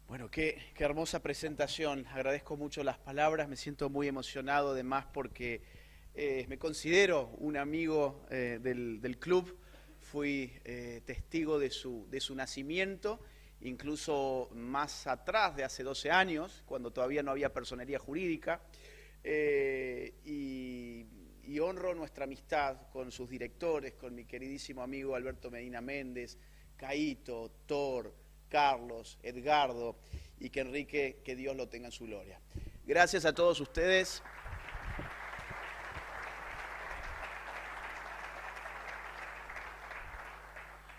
Bueno, qué hermosa presentación. Agradezco mucho las palabras, me siento muy emocionado además porque me considero un amigo del club. Fui testigo de su nacimiento, incluso más atrás de hace 12 años, cuando todavía no había personería jurídica. Y honro nuestra amistad con sus directores, con mi queridísimo amigo Alberto Medina Méndez, Caíto, Thor, Carlos, Edgardo, y que Enrique, que Dios lo tenga en su gloria. Gracias a todos ustedes.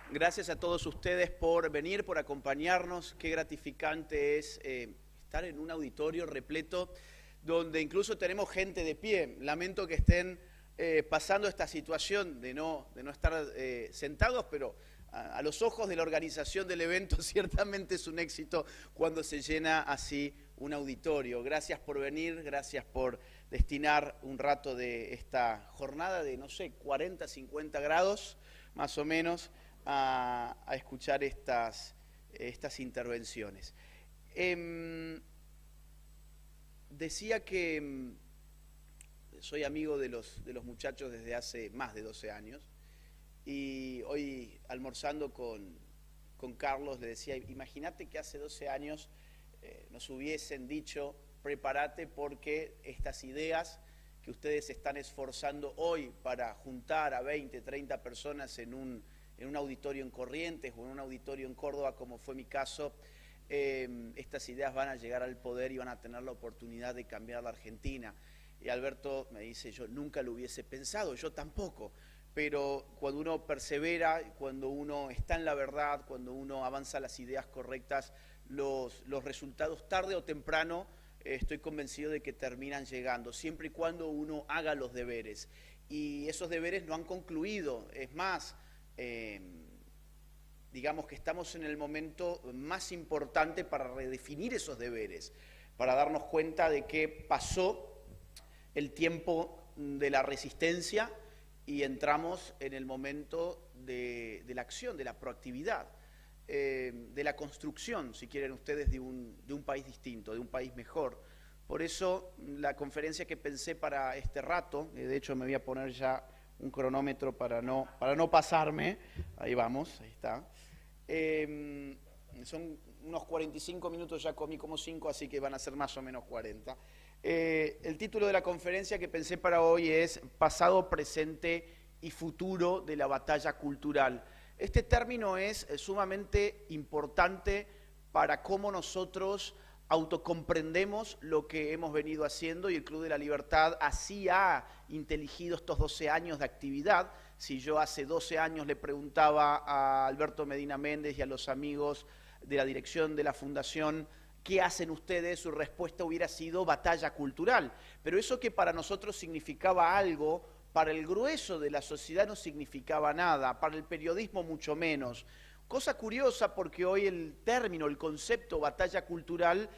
Gracias a todos ustedes por venir, por acompañarnos. Qué gratificante es estar en un auditorio repleto donde incluso tenemos gente de pie. Lamento que estén pasando esta situación de no estar sentados, pero a los ojos de la organización del evento ciertamente es un éxito cuando se llena así un auditorio. Gracias por venir, gracias por destinar un rato de esta jornada de, no sé, 40, 50 grados más o menos a escuchar estas intervenciones. Decía que soy amigo de los muchachos desde hace más de 12 años. Y hoy, almorzando con Carlos, le decía, imagínate que hace 12 años nos hubiesen dicho, prepárate porque estas ideas que ustedes están esforzando hoy para juntar a 20, 30 personas en un auditorio en Corrientes o en un auditorio en Córdoba, como fue mi caso, estas ideas van a llegar al poder y van a tener la oportunidad de cambiar la Argentina. Y Alberto me dice, yo nunca lo hubiese pensado, yo tampoco. Pero cuando uno persevera, cuando uno está en la verdad, cuando uno avanza las ideas correctas, los resultados tarde o temprano estoy convencido de que terminan llegando, siempre y cuando uno haga los deberes. Y esos deberes no han concluido, es más, digamos que estamos en el momento más importante para redefinir esos deberes, para darnos cuenta de que pasó el tiempo de la resistencia y entramos en el momento de la acción, de la proactividad, de la construcción, si quieren ustedes, de un país distinto, de un país mejor. Por eso la conferencia que pensé para este rato, de hecho me voy a poner ya un cronómetro para no pasarme, ahí vamos, ahí está. Son unos 45 minutos, ya comí como 5, así que van a ser más o menos 40. El título de la conferencia que pensé para hoy es Pasado, Presente y Futuro de la Batalla Cultural. Este término es sumamente importante para cómo nosotros autocomprendemos lo que hemos venido haciendo, y el Club de la Libertad así ha inteligido estos 12 años de actividad. Si yo hace 12 años le preguntaba a Alberto Medina Méndez y a los amigos de la dirección de la Fundación, ¿qué hacen ustedes?, su respuesta hubiera sido batalla cultural. Pero eso que para nosotros significaba algo, para el grueso de la sociedad no significaba nada, para el periodismo mucho menos. Cosa curiosa porque hoy el término, el concepto batalla cultural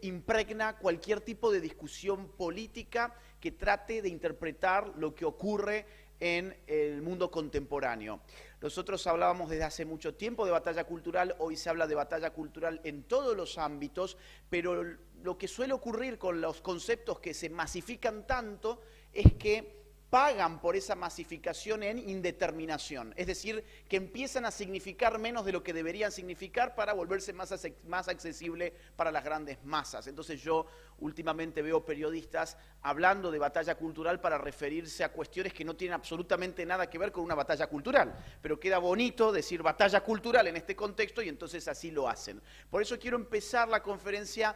impregna cualquier tipo de discusión política que trate de interpretar lo que ocurre en el mundo contemporáneo. Nosotros hablábamos desde hace mucho tiempo de batalla cultural, hoy se habla de batalla cultural en todos los ámbitos, pero lo que suele ocurrir con los conceptos que se masifican tanto es que pagan por esa masificación en indeterminación, es decir, que empiezan a significar menos de lo que deberían significar para volverse más accesible para las grandes masas. Entonces yo últimamente veo periodistas hablando de batalla cultural para referirse a cuestiones que no tienen absolutamente nada que ver con una batalla cultural, pero queda bonito decir batalla cultural en este contexto y entonces así lo hacen. Por eso quiero empezar la conferencia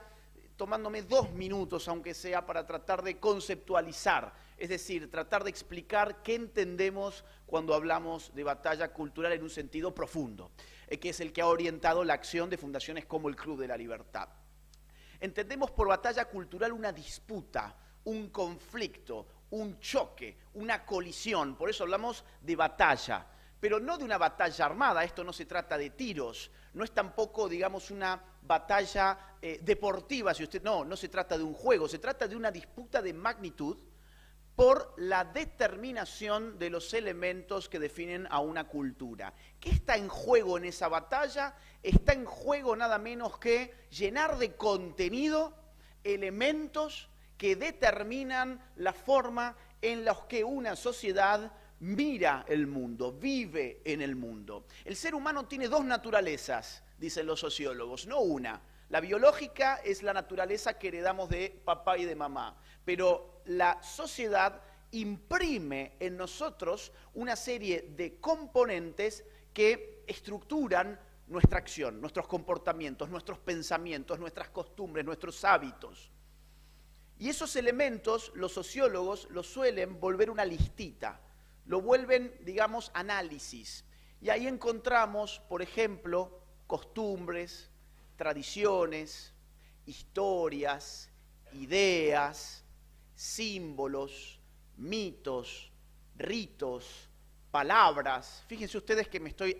tomándome 2 minutos, aunque sea, para tratar de conceptualizar, es decir, tratar de explicar qué entendemos cuando hablamos de batalla cultural en un sentido profundo, que es el que ha orientado la acción de fundaciones como el Club de la Libertad. Entendemos por batalla cultural una disputa, un conflicto, un choque, una colisión, por eso hablamos de batalla. Pero no de una batalla armada, esto no se trata de tiros, no es tampoco, digamos, una batalla deportiva, si usted, no se trata de un juego, se trata de una disputa de magnitud por la determinación de los elementos que definen a una cultura. ¿Qué está en juego en esa batalla? Está en juego nada menos que llenar de contenido elementos que determinan la forma en la que una sociedad mira el mundo, vive en el mundo. El ser humano tiene dos naturalezas, dicen los sociólogos, no una. La biológica es la naturaleza que heredamos de papá y de mamá, pero la sociedad imprime en nosotros una serie de componentes que estructuran nuestra acción, nuestros comportamientos, nuestros pensamientos, nuestras costumbres, nuestros hábitos. Y esos elementos los sociólogos los suelen volver una listita, lo vuelven, digamos, análisis. Y ahí encontramos, por ejemplo, costumbres, tradiciones, historias, ideas, símbolos, mitos, ritos, palabras. Fíjense ustedes que me estoy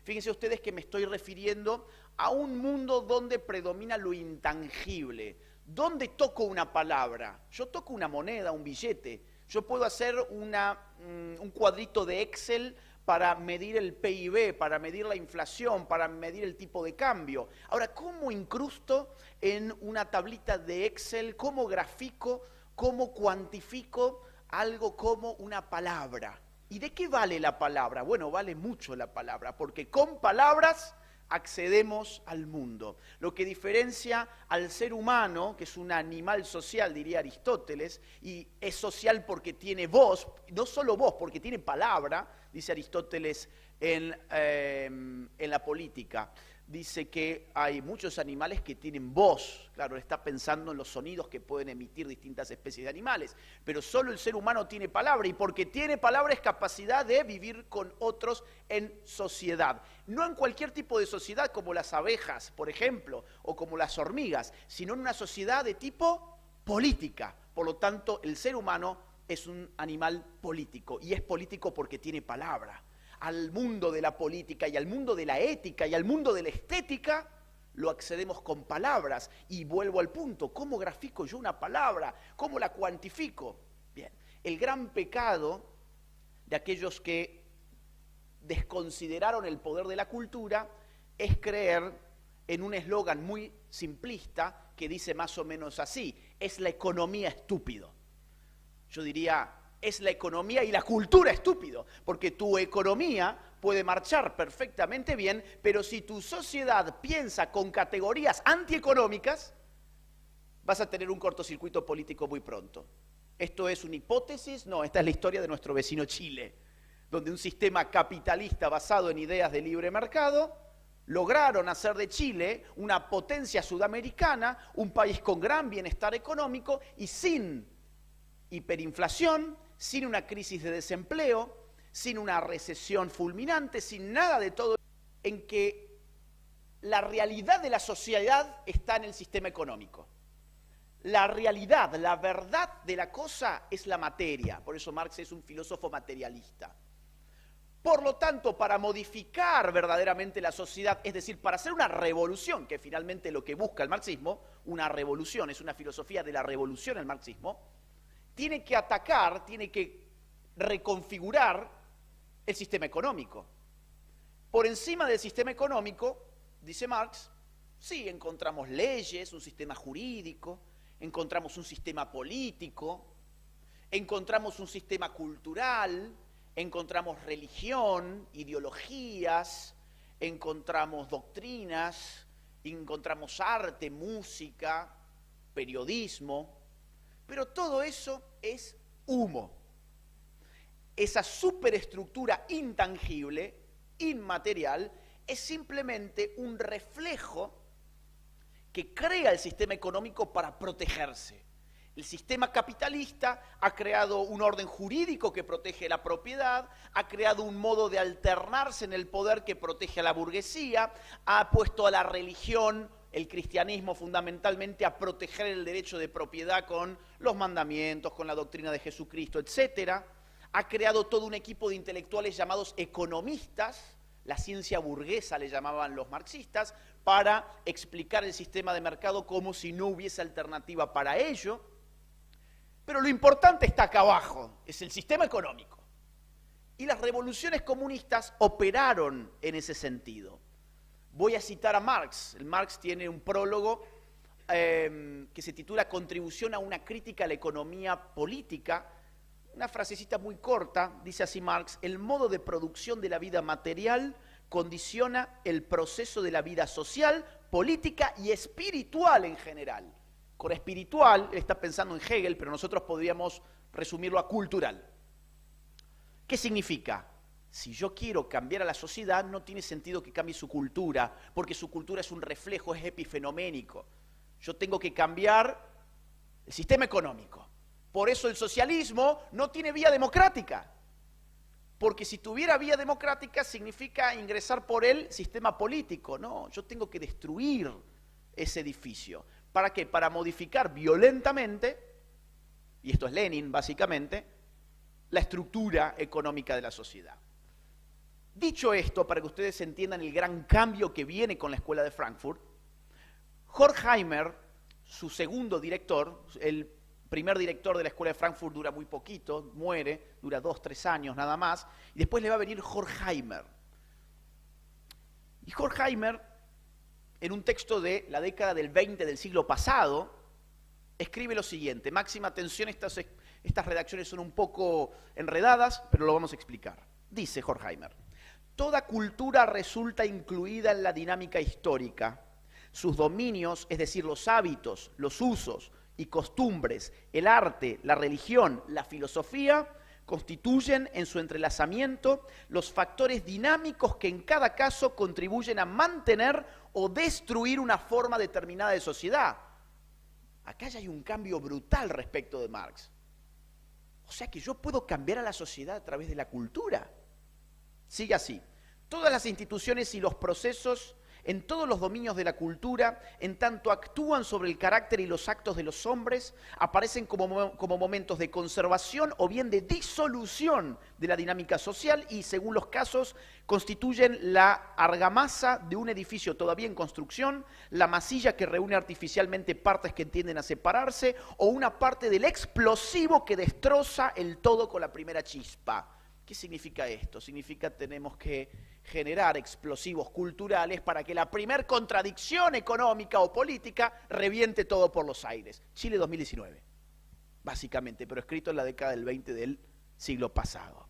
fíjense ustedes que me estoy refiriendo a un mundo donde predomina lo intangible. ¿Dónde toco una palabra? Yo toco una moneda, un billete. Yo puedo hacer un cuadrito de Excel para medir el PIB, para medir la inflación, para medir el tipo de cambio. Ahora, ¿cómo incrusto en una tablita de Excel? ¿Cómo grafico? ¿Cómo cuantifico algo como una palabra? ¿Y de qué vale la palabra? Bueno, vale mucho la palabra, porque con palabras accedemos al mundo. Lo que diferencia al ser humano, que es un animal social, diría Aristóteles, y es social porque tiene voz, no solo voz, porque tiene palabra, dice Aristóteles en la política. Dice que hay muchos animales que tienen voz, claro, está pensando en los sonidos que pueden emitir distintas especies de animales, pero solo el ser humano tiene palabra, y porque tiene palabra es capacidad de vivir con otros en sociedad. No en cualquier tipo de sociedad como las abejas, por ejemplo, o como las hormigas, sino en una sociedad de tipo política. Por lo tanto, el ser humano es un animal político, y es político porque tiene palabra. Al mundo de la política y al mundo de la ética y al mundo de la estética lo accedemos con palabras. Y vuelvo al punto, ¿cómo grafico yo una palabra? ¿Cómo la cuantifico? Bien, el gran pecado de aquellos que desconsideraron el poder de la cultura es creer en un eslogan muy simplista que dice más o menos así: es la economía estúpido. Yo diría, es la economía y la cultura estúpido, porque tu economía puede marchar perfectamente bien, pero si tu sociedad piensa con categorías antieconómicas, vas a tener un cortocircuito político muy pronto. ¿Esto es una hipótesis? No, esta es la historia de nuestro vecino Chile, donde un sistema capitalista basado en ideas de libre mercado lograron hacer de Chile una potencia sudamericana, un país con gran bienestar económico y sin hiperinflación, sin una crisis de desempleo, sin una recesión fulminante, sin nada de todo, en que la realidad de la sociedad está en el sistema económico. La realidad, la verdad de la cosa es la materia, por eso Marx es un filósofo materialista. Por lo tanto, para modificar verdaderamente la sociedad, es decir, para hacer una revolución, que finalmente lo que busca el marxismo, una revolución, es una filosofía de la revolución el marxismo, tiene que atacar, tiene que reconfigurar el sistema económico. Por encima del sistema económico, dice Marx, sí, encontramos leyes, un sistema jurídico, encontramos un sistema político, encontramos un sistema cultural, encontramos religión, ideologías, encontramos doctrinas, encontramos arte, música, periodismo, pero todo eso es humo. Esa superestructura intangible, inmaterial, es simplemente un reflejo que crea el sistema económico para protegerse. El sistema capitalista ha creado un orden jurídico que protege la propiedad, ha creado un modo de alternarse en el poder que protege a la burguesía, ha puesto a la religión, el cristianismo fundamentalmente, a proteger el derecho de propiedad con los mandamientos, con la doctrina de Jesucristo, etc. Ha creado todo un equipo de intelectuales llamados economistas, la ciencia burguesa le llamaban los marxistas, para explicar el sistema de mercado como si no hubiese alternativa para ello. Pero lo importante está acá abajo, es el sistema económico. Y las revoluciones comunistas operaron en ese sentido. Voy a citar a Marx. Marx tiene un prólogo que se titula Contribución a una crítica a la economía política. Una frasecita muy corta, dice así Marx: el modo de producción de la vida material condiciona el proceso de la vida social, política y espiritual en general. Con espiritual, él está pensando en Hegel, pero nosotros podríamos resumirlo a cultural. ¿Qué significa? Si yo quiero cambiar a la sociedad, no tiene sentido que cambie su cultura, porque su cultura es un reflejo, es epifenoménico. Yo tengo que cambiar el sistema económico. Por eso el socialismo no tiene vía democrática. Porque si tuviera vía democrática significa ingresar por el sistema político. No, yo tengo que destruir ese edificio. ¿Para qué? Para modificar violentamente, y esto es Lenin básicamente, la estructura económica de la sociedad. Dicho esto, para que ustedes entiendan el gran cambio que viene con la Escuela de Frankfurt, Horkheimer, su segundo director, el primer director de la Escuela de Frankfurt dura muy poquito, muere, dura 2, 3 años nada más, y después le va a venir Horkheimer. Y Horkheimer, en un texto de la década del 20 del siglo pasado, escribe lo siguiente. Máxima atención, estas redacciones son un poco enredadas, pero lo vamos a explicar. Dice Horkheimer: toda cultura resulta incluida en la dinámica histórica. Sus dominios, es decir, los hábitos, los usos y costumbres, el arte, la religión, la filosofía, constituyen en su entrelazamiento los factores dinámicos que en cada caso contribuyen a mantener o destruir una forma determinada de sociedad. Acá ya hay un cambio brutal respecto de Marx. O sea que yo puedo cambiar a la sociedad a través de la cultura. Sigue así. Todas las instituciones y los procesos en todos los dominios de la cultura, en tanto actúan sobre el carácter y los actos de los hombres, aparecen como momentos de conservación o bien de disolución de la dinámica social y, según los casos, constituyen la argamasa de un edificio todavía en construcción, la masilla que reúne artificialmente partes que tienden a separarse o una parte del explosivo que destroza el todo con la primera chispa. ¿Qué significa esto? Significa que tenemos que generar explosivos culturales para que la primer contradicción económica o política reviente todo por los aires. Chile 2019, básicamente, pero escrito en la década del 20 del siglo pasado.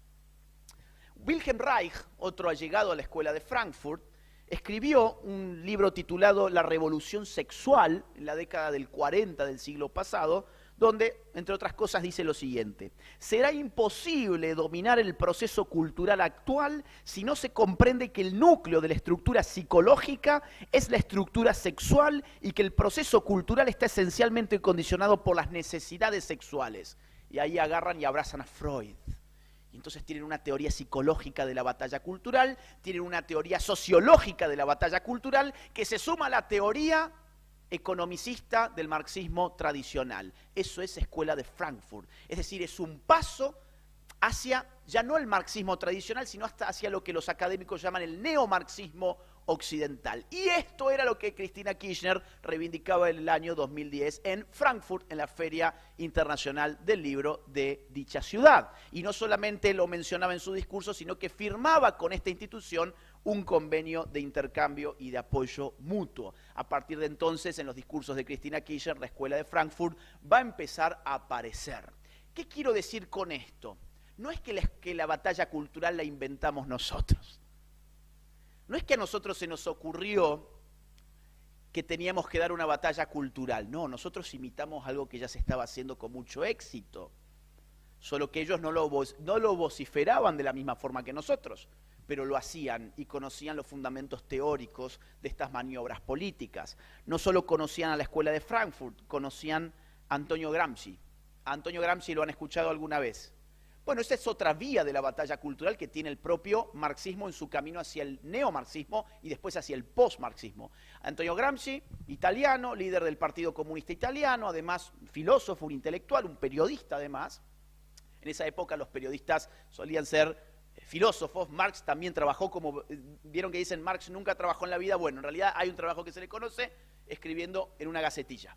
Wilhelm Reich, otro allegado a la Escuela de Frankfurt, escribió un libro titulado La Revolución Sexual, en la década del 40 del siglo pasado, donde, entre otras cosas, dice lo siguiente: será imposible dominar el proceso cultural actual si no se comprende que el núcleo de la estructura psicológica es la estructura sexual y que el proceso cultural está esencialmente condicionado por las necesidades sexuales. Y ahí agarran y abrazan a Freud. Y entonces tienen una teoría psicológica de la batalla cultural, tienen una teoría sociológica de la batalla cultural que se suma a la teoría economicista del marxismo tradicional. Eso es Escuela de Frankfurt. Es decir, es un paso hacia, ya no el marxismo tradicional, sino hasta hacia lo que los académicos llaman el neomarxismo occidental. Y esto era lo que Cristina Kirchner reivindicaba en el año 2010 en Frankfurt, en la Feria Internacional del Libro de dicha ciudad. Y no solamente lo mencionaba en su discurso, sino que firmaba con esta institución un convenio de intercambio y de apoyo mutuo. A partir de entonces, en los discursos de Cristina Kirchner, la Escuela de Frankfurt va a empezar a aparecer. ¿Qué quiero decir con esto? No es que la batalla cultural la inventamos nosotros. No es que a nosotros se nos ocurrió que teníamos que dar una batalla cultural. No, nosotros imitamos algo que ya se estaba haciendo con mucho éxito. Solo que ellos no lo vociferaban de la misma forma que nosotros, pero lo hacían y conocían los fundamentos teóricos de estas maniobras políticas. No solo conocían a la Escuela de Frankfurt, conocían a Antonio Gramsci. A Antonio Gramsci lo han escuchado alguna vez. Bueno, esa es otra vía de la batalla cultural que tiene el propio marxismo en su camino hacia el neomarxismo y después hacia el postmarxismo. Antonio Gramsci, italiano, líder del Partido Comunista Italiano, además filósofo, un intelectual, un periodista además. En esa época los periodistas solían ser filósofos. Marx también trabajó como, vieron que dicen Marx nunca trabajó en la vida. Bueno, en realidad hay un trabajo que se le conoce escribiendo en una gacetilla.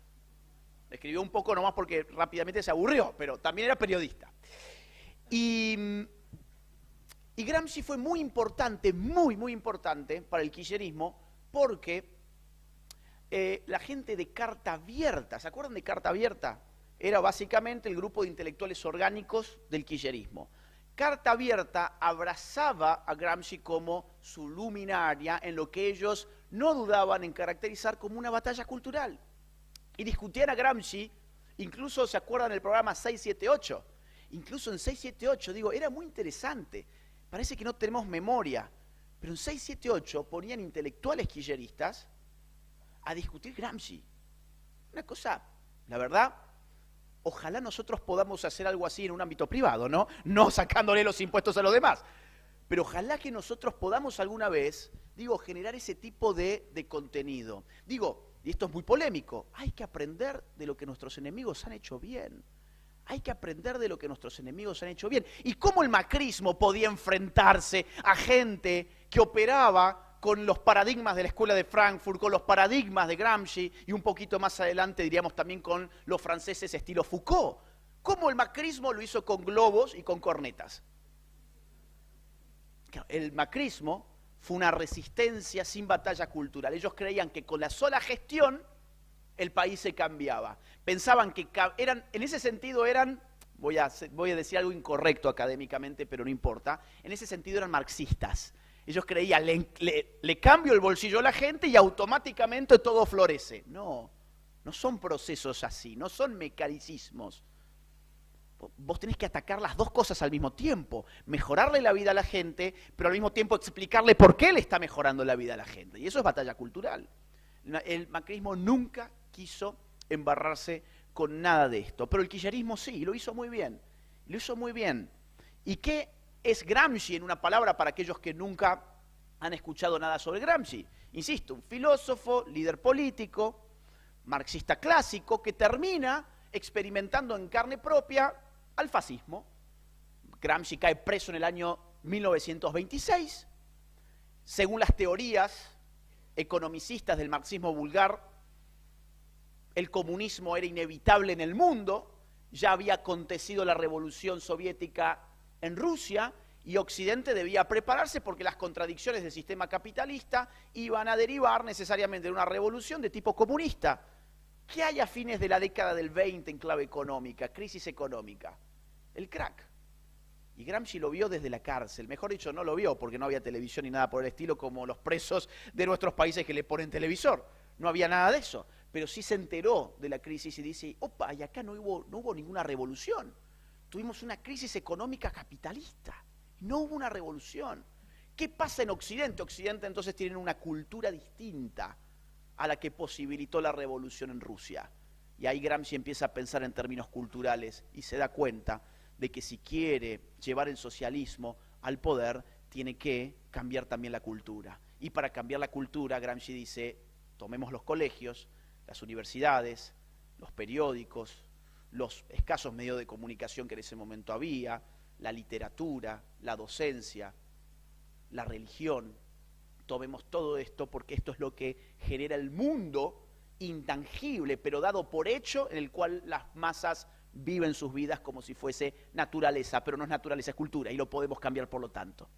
Escribió un poco nomás porque rápidamente se aburrió, pero también era periodista. Y Gramsci fue muy importante, muy importante para el kirchnerismo porque la gente de Carta Abierta, ¿se acuerdan de Carta Abierta? Era básicamente el grupo de intelectuales orgánicos del kirchnerismo. Carta Abierta abrazaba a Gramsci como su luminaria en lo que ellos no dudaban en caracterizar como una batalla cultural. Y discutían a Gramsci, incluso se acuerdan del programa 678, incluso en 678, digo, era muy interesante, parece que no tenemos memoria, pero en 678 ponían intelectuales kirchneristas a discutir Gramsci. Una cosa, la verdad, ojalá nosotros podamos hacer algo así en un ámbito privado, ¿no? No sacándole los impuestos a los demás. Pero ojalá que nosotros podamos alguna vez, digo, generar ese tipo de contenido. Digo, y esto es muy polémico, hay que aprender de lo que nuestros enemigos han hecho bien. Hay que aprender de lo que nuestros enemigos han hecho bien. Y cómo el macrismo podía enfrentarse a gente que operaba con los paradigmas de la Escuela de Frankfurt, con los paradigmas de Gramsci, y un poquito más adelante diríamos también con los franceses estilo Foucault. ¿Cómo el macrismo lo hizo con globos y con cornetas? El macrismo fue una resistencia sin batalla cultural. Ellos creían que con la sola gestión el país se cambiaba. Pensaban que eran, en ese sentido eran, voy a decir algo incorrecto académicamente, pero no importa, en ese sentido eran marxistas. Ellos creían, le cambio el bolsillo a la gente y automáticamente todo florece. No, no son procesos así, no son mecanicismos. Vos tenés que atacar las dos cosas al mismo tiempo. Mejorarle la vida a la gente, pero al mismo tiempo explicarle por qué le está mejorando la vida a la gente. Y eso es batalla cultural. El macrismo nunca quiso embarrarse con nada de esto, pero el kirchnerismo sí, y lo hizo muy bien. Lo hizo muy bien. ¿Y qué es Gramsci en una palabra para aquellos que nunca han escuchado nada sobre Gramsci? Insisto, un filósofo, líder político, marxista clásico, que termina experimentando en carne propia al fascismo. Gramsci cae preso en el año 1926. Según las teorías economicistas del marxismo vulgar, el comunismo era inevitable en el mundo, ya había acontecido la revolución soviética en Rusia y Occidente debía prepararse porque las contradicciones del sistema capitalista iban a derivar necesariamente de una revolución de tipo comunista. ¿Qué hay a fines de la década del 20 en clave económica, crisis económica? El crack. Y Gramsci lo vio desde la cárcel. Mejor dicho, no lo vio porque no había televisión ni nada por el estilo como los presos de nuestros países que le ponen televisor. No había nada de eso. Pero sí se enteró de la crisis y dice, opa, y acá no hubo ninguna revolución. Tuvimos una crisis económica capitalista. No hubo una revolución. ¿Qué pasa en Occidente? Occidente entonces tiene una cultura distinta a la que posibilitó la revolución en Rusia. Y ahí Gramsci empieza a pensar en términos culturales y se da cuenta de que si quiere llevar el socialismo al poder, tiene que cambiar también la cultura. Y para cambiar la cultura, Gramsci dice, tomemos los colegios, las universidades, los periódicos, los escasos medios de comunicación que en ese momento había, la literatura, la docencia, la religión. Tomemos todo esto porque esto es lo que genera el mundo intangible, pero dado por hecho, en el cual las masas viven sus vidas como si fuese naturaleza, pero no es naturaleza, es cultura, y lo podemos cambiar por lo tanto.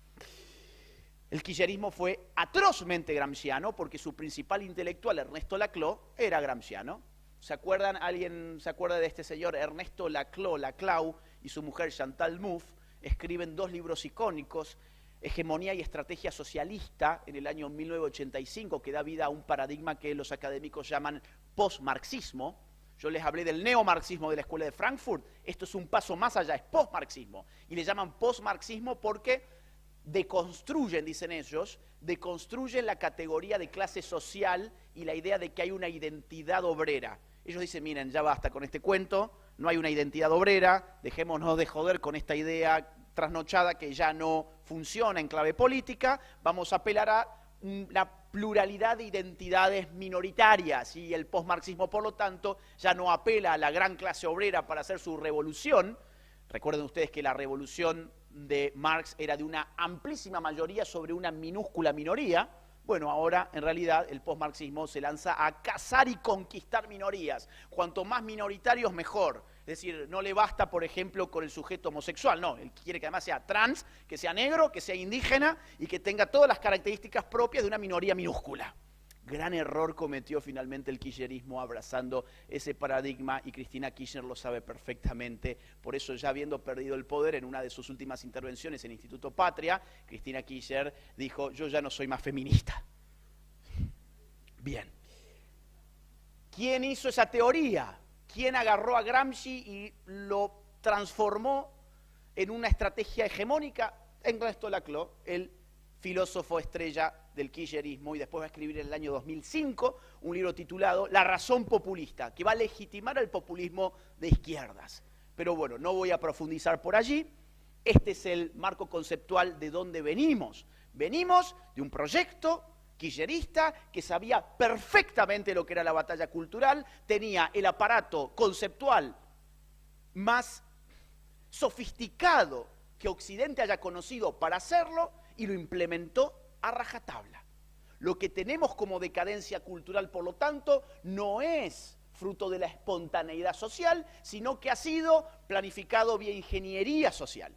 El kirchnerismo fue atrozmente gramsciano porque su principal intelectual, Ernesto Laclau, era gramsciano. ¿Se acuerdan? ¿Alguien se acuerda de este señor? Ernesto Laclau y su mujer Chantal Mouffe escriben dos libros icónicos, Hegemonía y Estrategia Socialista, en el año 1985, que da vida a un paradigma que los académicos llaman postmarxismo. Yo les hablé del neomarxismo de la Escuela de Frankfurt. Esto es un paso más allá, es postmarxismo. Y le llaman postmarxismo porque deconstruyen, dicen ellos, deconstruyen la categoría de clase social y la idea de que hay una identidad obrera. Ellos dicen, miren, ya basta con este cuento, no hay una identidad obrera, dejémonos de joder con esta idea trasnochada que ya no funciona en clave política, vamos a apelar a la pluralidad de identidades minoritarias y el postmarxismo, por lo tanto, ya no apela a la gran clase obrera para hacer su revolución. Recuerden ustedes que la revolución de Marx era de una amplísima mayoría sobre una minúscula minoría, Bueno, ahora en realidad el postmarxismo se lanza a cazar y conquistar minorías. Cuanto más minoritarios, mejor. Es decir, no le basta, por ejemplo, con el sujeto homosexual, no, él quiere que además sea trans, que sea negro, que sea indígena y que tenga todas las características propias de una minoría minúscula. Gran error cometió finalmente el kirchnerismo abrazando ese paradigma y Cristina Kirchner lo sabe perfectamente. Por eso, ya habiendo perdido el poder en una de sus últimas intervenciones en Instituto Patria, Cristina Kirchner dijo: yo ya no soy más feminista. Bien. ¿Quién hizo esa teoría? ¿Quién agarró a Gramsci y lo transformó en una estrategia hegemónica? Ernesto Laclau, el filósofo estrella del kirchnerismo, y después va a escribir en el año 2005 un libro titulado La razón populista, que va a legitimar el populismo de izquierdas. Pero bueno, no voy a profundizar por allí. Este es el marco conceptual de dónde venimos. Venimos de un proyecto kirchnerista que sabía perfectamente lo que era la batalla cultural, tenía el aparato conceptual más sofisticado que Occidente haya conocido para hacerlo y lo implementó a rajatabla. Lo que tenemos como decadencia cultural, por lo tanto, no es fruto de la espontaneidad social, sino que ha sido planificado vía ingeniería social.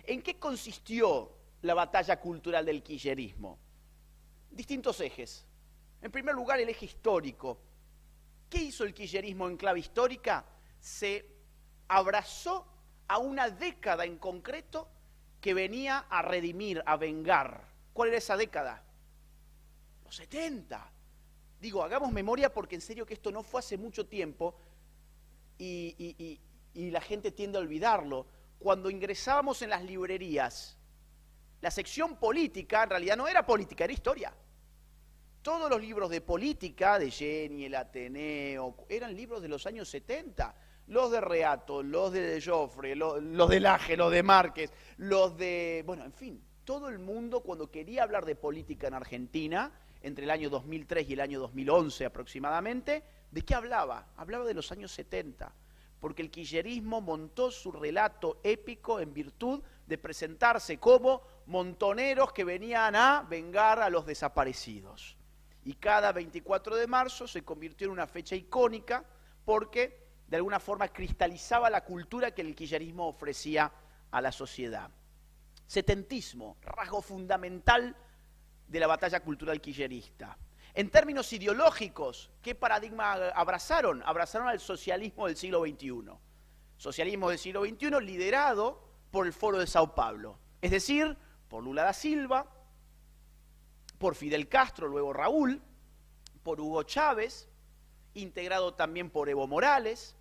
¿En qué consistió la batalla cultural del kirchnerismo? Distintos ejes. En primer lugar, el eje histórico. ¿Qué hizo el kirchnerismo en clave histórica? Se abrazó a una década en concreto que venía a redimir, a vengar. ¿Cuál era esa década? Los 70. Digo, hagamos memoria porque en serio que esto no fue hace mucho tiempo y la gente tiende a olvidarlo. Cuando ingresábamos en las librerías, la sección política en realidad no era política, era historia. Todos los libros de política, de Jenny, el Ateneo, eran libros de los años 70. Los de Reato, los de Joffre, los de Laje, los de Márquez, los de... Bueno, en fin, todo el mundo cuando quería hablar de política en Argentina, entre el año 2003 y el año 2011 aproximadamente, ¿de qué hablaba? Hablaba de los años 70, porque el kirchnerismo montó su relato épico en virtud de presentarse como montoneros que venían a vengar a los desaparecidos. Y cada 24 de marzo se convirtió en una fecha icónica porque de alguna forma cristalizaba la cultura que el kirchnerismo ofrecía a la sociedad. Setentismo, rasgo fundamental de la batalla cultural kirchnerista. En términos ideológicos, ¿qué paradigma abrazaron? Abrazaron al socialismo del siglo XXI. Socialismo del siglo XXI liderado por el Foro de Sao Paulo, es decir, por Lula da Silva, por Fidel Castro, luego Raúl, por Hugo Chávez, integrado también por Evo Morales,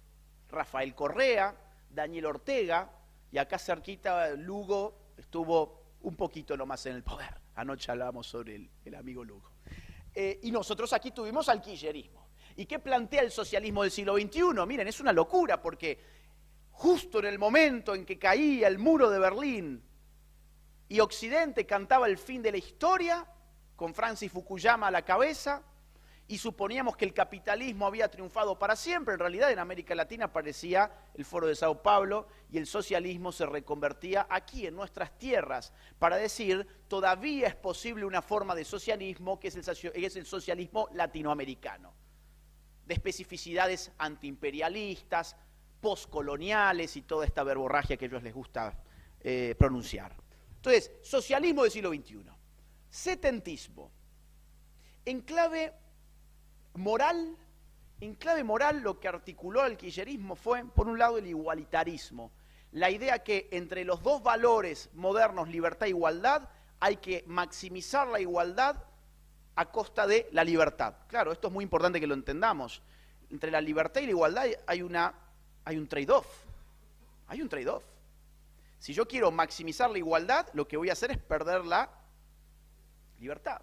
Rafael Correa, Daniel Ortega, y acá cerquita Lugo estuvo un poquito nomás en el poder. Anoche hablábamos sobre el amigo Lugo. Y nosotros aquí tuvimos al kirchnerismo. ¿Y qué plantea el socialismo del siglo XXI? Miren, es una locura porque justo en el momento en que caía el muro de Berlín y Occidente cantaba el fin de la historia, con Francis Fukuyama a la cabeza, y suponíamos que el capitalismo había triunfado para siempre, en realidad en América Latina aparecía el Foro de Sao Paulo y el socialismo se reconvertía aquí en nuestras tierras para decir, todavía es posible una forma de socialismo que es el socialismo latinoamericano, de especificidades antiimperialistas, postcoloniales y toda esta verborragia que a ellos les gusta pronunciar. Entonces, socialismo del siglo XXI. Setentismo. En clave moral lo que articuló el kirchnerismo fue, por un lado, el igualitarismo. La idea que entre los dos valores modernos, libertad e igualdad, hay que maximizar la igualdad a costa de la libertad. Claro, esto es muy importante que lo entendamos. Entre la libertad y la igualdad hay un trade-off. Hay un trade-off. Si yo quiero maximizar la igualdad, lo que voy a hacer es perder la libertad.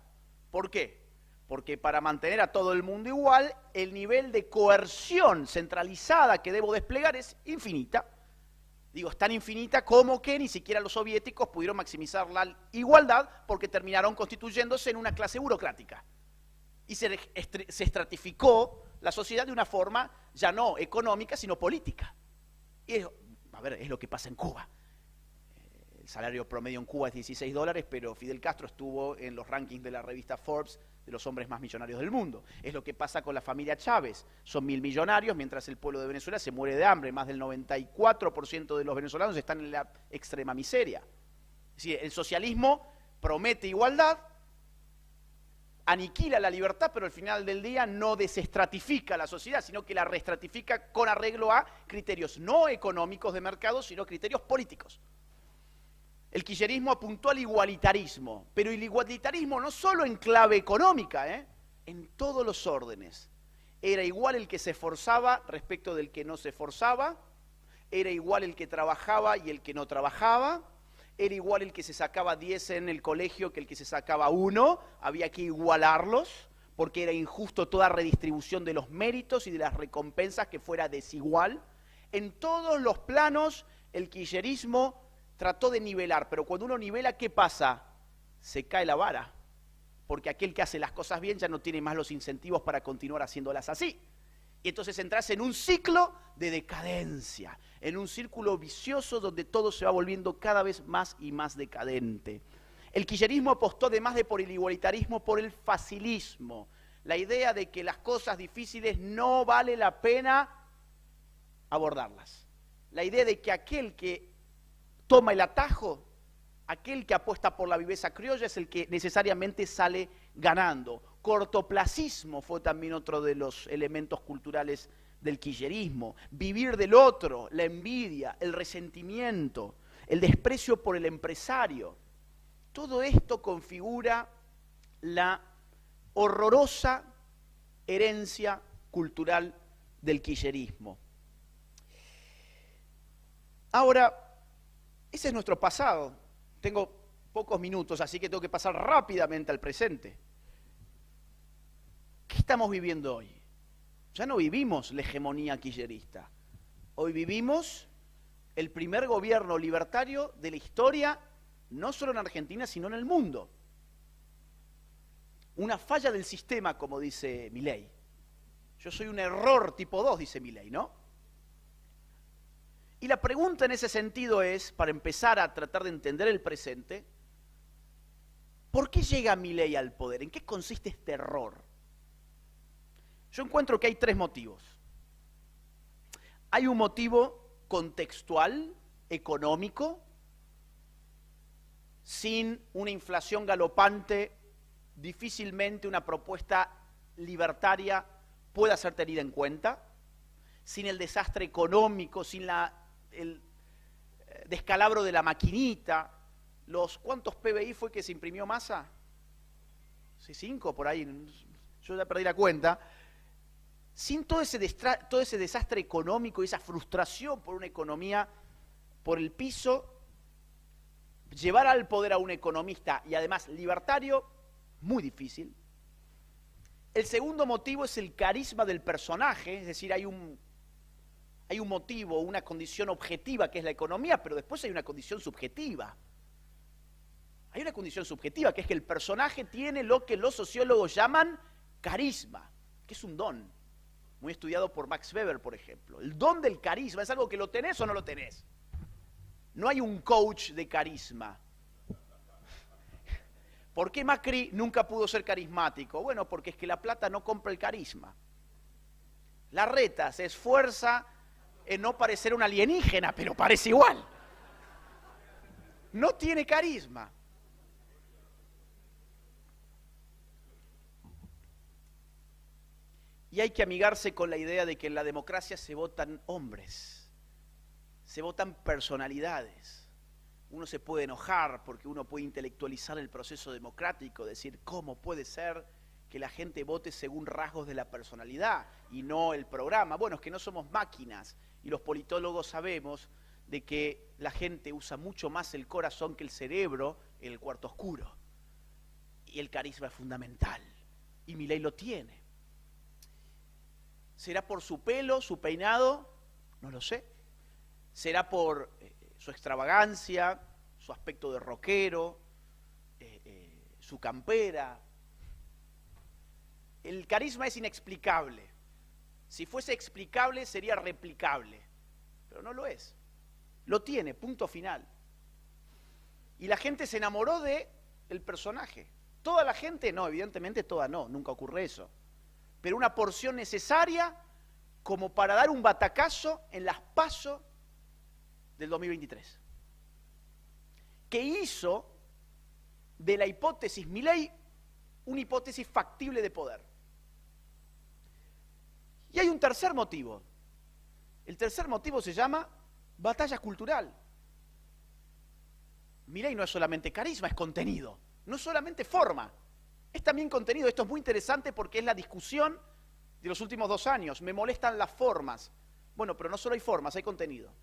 ¿Por qué? Porque para mantener a todo el mundo igual, el nivel de coerción centralizada que debo desplegar es infinita. Digo, es tan infinita como que ni siquiera los soviéticos pudieron maximizar la igualdad porque terminaron constituyéndose en una clase burocrática. Y se estratificó la sociedad de una forma ya no económica, sino política. Y es lo que pasa en Cuba. el salario promedio en Cuba es $16, pero Fidel Castro estuvo en los rankings de la revista Forbes de los hombres más millonarios del mundo. Es lo que pasa con la familia Chávez. Son 1.000 millonarios, mientras el pueblo de Venezuela se muere de hambre. Más del 94% de los venezolanos están en la extrema miseria. Es decir, el socialismo promete igualdad, aniquila la libertad, pero al final del día no desestratifica la sociedad, sino que la reestratifica con arreglo a criterios no económicos de mercado, sino criterios políticos. El kirchnerismo apuntó al igualitarismo, pero el igualitarismo no solo en clave económica, en todos los órdenes. Era igual el que se esforzaba respecto del que no se esforzaba, era igual el que trabajaba y el que no trabajaba, era igual el que se sacaba 10 en el colegio que el que se sacaba 1, había que igualarlos, porque era injusto toda redistribución de los méritos y de las recompensas que fuera desigual. En todos los planos el kirchnerismo trató de nivelar, pero cuando uno nivela, ¿qué pasa? Se cae la vara, porque aquel que hace las cosas bien ya no tiene más los incentivos para continuar haciéndolas así. Y entonces entras en un ciclo de decadencia, en un círculo vicioso donde todo se va volviendo cada vez más y más decadente. El kirchnerismo apostó, además de por el igualitarismo, por el facilismo. La idea de que las cosas difíciles no vale la pena abordarlas. La idea de que aquel que toma el atajo, aquel que apuesta por la viveza criolla es el que necesariamente sale ganando. Cortoplacismo fue también otro de los elementos culturales del kirchnerismo. Vivir del otro, la envidia, el resentimiento, el desprecio por el empresario. Todo esto configura la horrorosa herencia cultural del kirchnerismo. Ahora, ese es nuestro pasado. Tengo pocos minutos, así que tengo que pasar rápidamente al presente. ¿Qué estamos viviendo hoy? Ya no vivimos la hegemonía kirchnerista. Hoy vivimos el primer gobierno libertario de la historia, no solo en Argentina, sino en el mundo. Una falla del sistema, como dice Milei. Yo soy un error tipo 2, dice Milei, ¿no? Y la pregunta en ese sentido es, para empezar a tratar de entender el presente, ¿por qué llega Milei al poder? ¿En qué consiste este error? Yo encuentro que hay 3 motivos. Hay un motivo contextual, económico, sin una inflación galopante, difícilmente una propuesta libertaria pueda ser tenida en cuenta, sin el desastre económico, sin el descalabro de la maquinita. ¿Cuántos PBI fue que se imprimió Massa? Sí, 5 por ahí, yo ya perdí la cuenta. Sin todo ese desastre económico y esa frustración por una economía por el piso, llevar al poder a un economista y además libertario, muy difícil. El segundo motivo es el carisma del personaje, es decir, hay un motivo, una condición objetiva que es la economía, pero después hay una condición subjetiva. Hay una condición subjetiva, que es que el personaje tiene lo que los sociólogos llaman carisma, que es un don. Muy estudiado por Max Weber, por ejemplo. El don del carisma es algo que lo tenés o no lo tenés. No hay un coach de carisma. ¿Por qué Macri nunca pudo ser carismático? Bueno, porque es que la plata no compra el carisma. Larreta se esfuerza en no parecer un alienígena, pero parece igual. No tiene carisma. Y hay que amigarse con la idea de que en la democracia se votan hombres, se votan personalidades. Uno se puede enojar porque uno puede intelectualizar el proceso democrático, decir cómo puede ser que la gente vote según rasgos de la personalidad y no el programa. Bueno, es que no somos máquinas y los politólogos sabemos de que la gente usa mucho más el corazón que el cerebro en el cuarto oscuro. Y el carisma es fundamental. Y Milei lo tiene. ¿Será por su pelo, su peinado? No lo sé. ¿Será por su extravagancia, su aspecto de rockero, su campera? El carisma es inexplicable. Si fuese explicable, sería replicable. Pero no lo es. Lo tiene, punto final. Y la gente se enamoró del personaje. ¿Toda la gente? No, evidentemente toda no, nunca ocurre eso. Pero una porción necesaria como para dar un batacazo en las PASO del 2023. Que hizo de la hipótesis Milei una hipótesis factible de poder. Y hay un tercer motivo. El tercer motivo se llama batalla cultural. Milei no es solamente carisma, es contenido. No es solamente forma, es también contenido. Esto es muy interesante porque es la discusión de los últimos 2 años. Me molestan las formas. Bueno, pero no solo hay formas, hay contenido.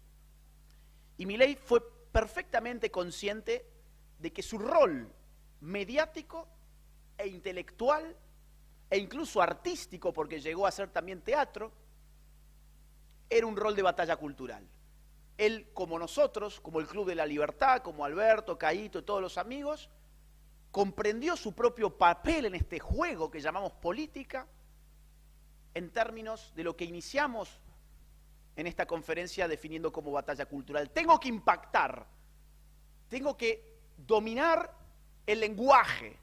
Y Milei fue perfectamente consciente de que su rol mediático e intelectual e incluso artístico, porque llegó a hacer también teatro, era un rol de batalla cultural. Él, como nosotros, como el Club de la Libertad, como Alberto, Caíto y todos los amigos, comprendió su propio papel en este juego que llamamos política, en términos de lo que iniciamos en esta conferencia definiendo como batalla cultural. Tengo que impactar, tengo que dominar el lenguaje,